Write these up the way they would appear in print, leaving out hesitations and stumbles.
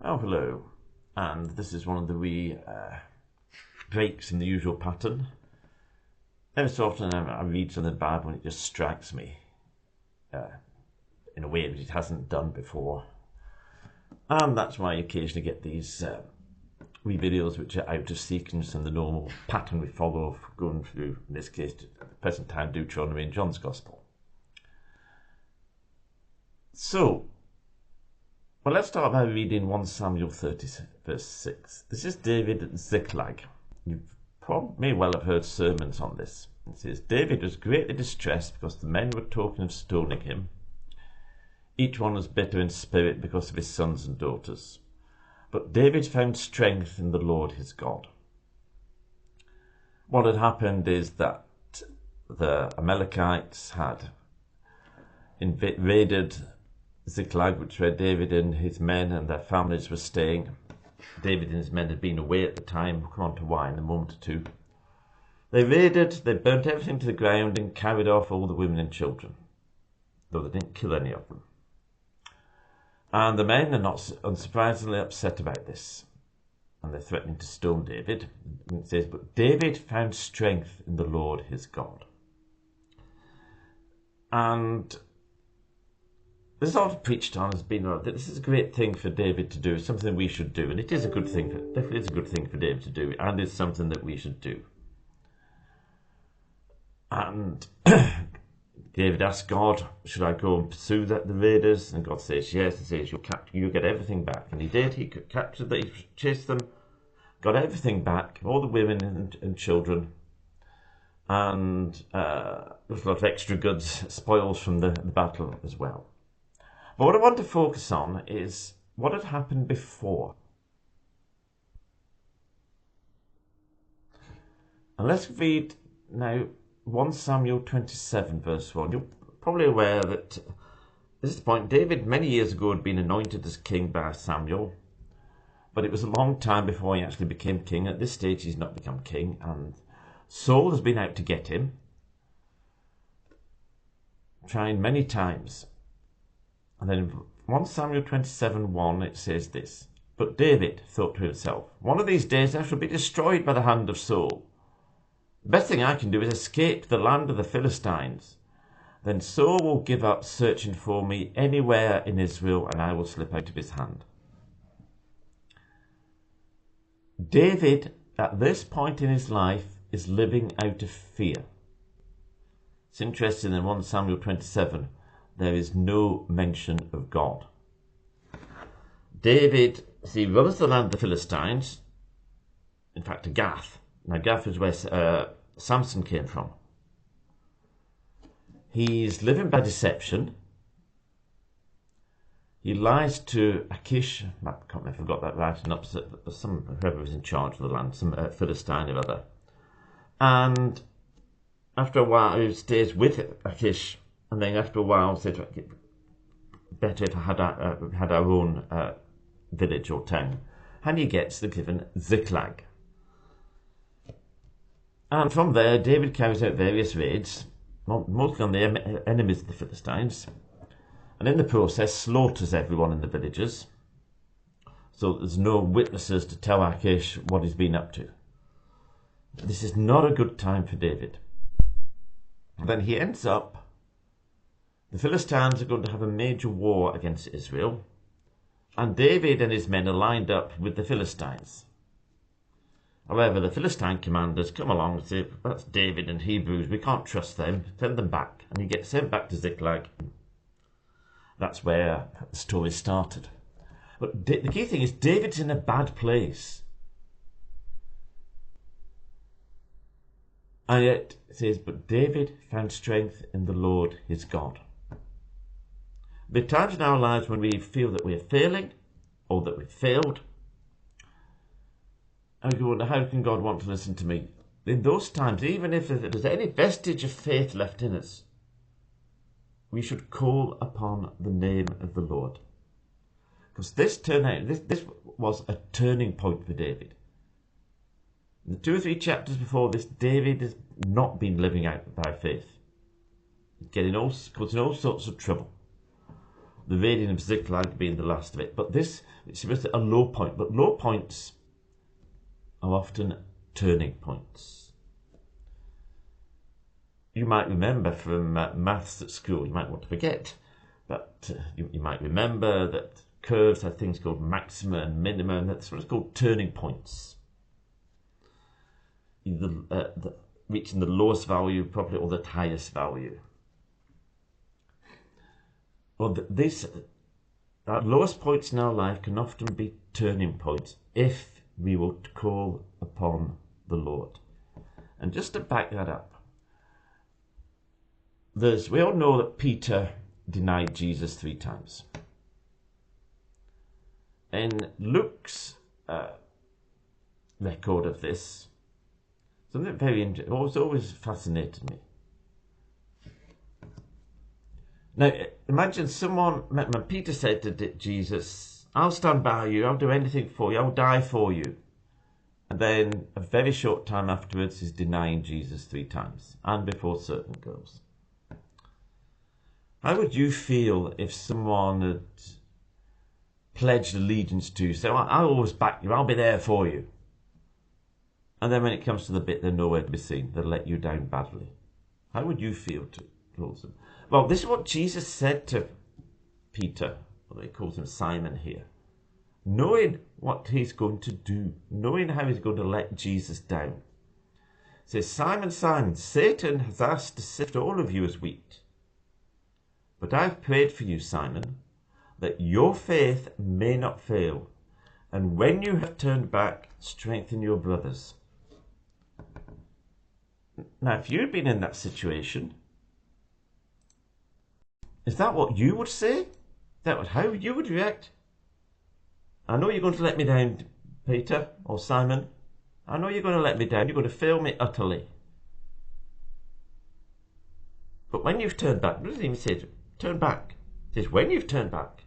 Oh, hello. And this is one of the wee breaks in the usual pattern. Every so often I read something in the Bible and it just strikes me in a way that it hasn't done before. And that's why I occasionally get these wee videos which are out of sequence and the normal pattern we follow of going through, in this case, at the present time, Deuteronomy and John's Gospel. Well, let's start by reading 1 Samuel 30, verse 6. This is David at Ziklag. You may well have heard sermons on this. It says, David was greatly distressed because the men were talking of stoning him. Each one was bitter in spirit because of his sons and daughters. But David found strength in the Lord his God. What had happened is that the Amalekites had invaded Ziklag, which where David and his men and their families were staying. David and his men had been away at the time. We'll come on to why in a moment or two. They raided, they burnt everything to the ground and carried off all the women and children, though they didn't kill any of them. And the men are not unsurprisingly upset about this. And they're threatening to stone David. And it says, but David found strength in the Lord his God. And this is often preached on as being that this is a great thing for David to do, something we should do. And it is a good thing, definitely is a good thing for David to do, and it's something that we should do. And David asked God, should I go and pursue the raiders? And God says, yes. He says, you'll get everything back. And he did. He captured them, he chased them, got everything back, all the women and children. And there was a lot of extra goods, spoils from the battle as well. But what I want to focus on is what had happened before. And let's read now 1 Samuel 27 verse 1. You're probably aware that at this point David many years ago had been anointed as king by Samuel, but it was a long time before he actually became king. At this stage he's not become king, and Saul has been out to get him, trying many times. And then in 1 Samuel 27:1 it says this, but David thought to himself, one of these days I shall be destroyed by the hand of Saul. The best thing I can do is escape to the land of the Philistines. Then Saul will give up searching for me anywhere in Israel, and I will slip out of his hand. David, at this point in his life, is living out of fear. It's interesting, in 1 Samuel 27, there is no mention of God. David, he runs the land of the Philistines, in fact to Gath. Now Gath is where Samson came from. He's living by deception. He lies to Achish, I can't remember if I got that right, and whoever was in charge of the land, some Philistine or other. And after a while he stays with Achish, and then after a while said, better if I had our own village or town. And he gets the given Ziklag. And from there, David carries out various raids, mostly on the enemies of the Philistines, and in the process slaughters everyone in the villages. So there's no witnesses to tell Achish what he's been up to. This is not a good time for David. And then he ends up, the Philistines are going to have a major war against Israel, and David and his men are lined up with the Philistines. However, the Philistine commanders come along and say, that's David and Hebrews, we can't trust them, send them back. And he gets sent back to Ziklag. That's where the story started. But the key thing is David's in a bad place. And yet it says, but David found strength in the Lord his God. There are times in our lives when we feel that we're failing or that we've failed. I wonder, how can God want to listen to me? In those times, even if there's any vestige of faith left in us, we should call upon the name of the Lord. Because this was a turning point for David. In the 2 or 3 chapters before this, David has not been living out by faith. He's causing all sorts of trouble. the radian of Ziklag being the last of it. But this is supposed to be a low point. But low points are often turning points. You might remember from maths at school, you might want to forget, but you might remember that curves have things called maxima and minima, and that's what's called turning points. Either reaching the lowest value probably or the highest value. Well, our lowest points in our life can often be turning points if we will call upon the Lord. And just to back that up, we all know that Peter denied Jesus 3 times. In Luke's record of this, something very interesting, always fascinated me. Now, imagine when Peter said to Jesus, I'll stand by you, I'll do anything for you, I'll die for you. And then a very short time afterwards, he's denying Jesus 3 times, and before certain girls. How would you feel if someone had pledged allegiance to you, say, I'll always back you, I'll be there for you. And then when it comes to the bit they're nowhere to be seen, they'll let you down badly. How would you feel towards them? Well, this is what Jesus said to Peter, well, he calls him Simon here. Knowing what he's going to do, knowing how he's going to let Jesus down. He says, Simon, Simon, Satan has asked to sift all of you as wheat. But I've prayed for you, Simon, that your faith may not fail. And when you have turned back, strengthen your brothers. Now, if you'd been in that situation, is that what you would say? Is that how you would react? I know you're going to let me down, Peter or Simon. I know you're going to let me down. You're going to fail me utterly. But when you've turned back, it doesn't even say turn back. It says when you've turned back.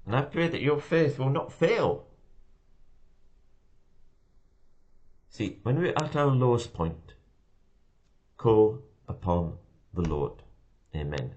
And I pray that your faith will not fail. See, when we're at our lowest point, call upon the Lord. Amen.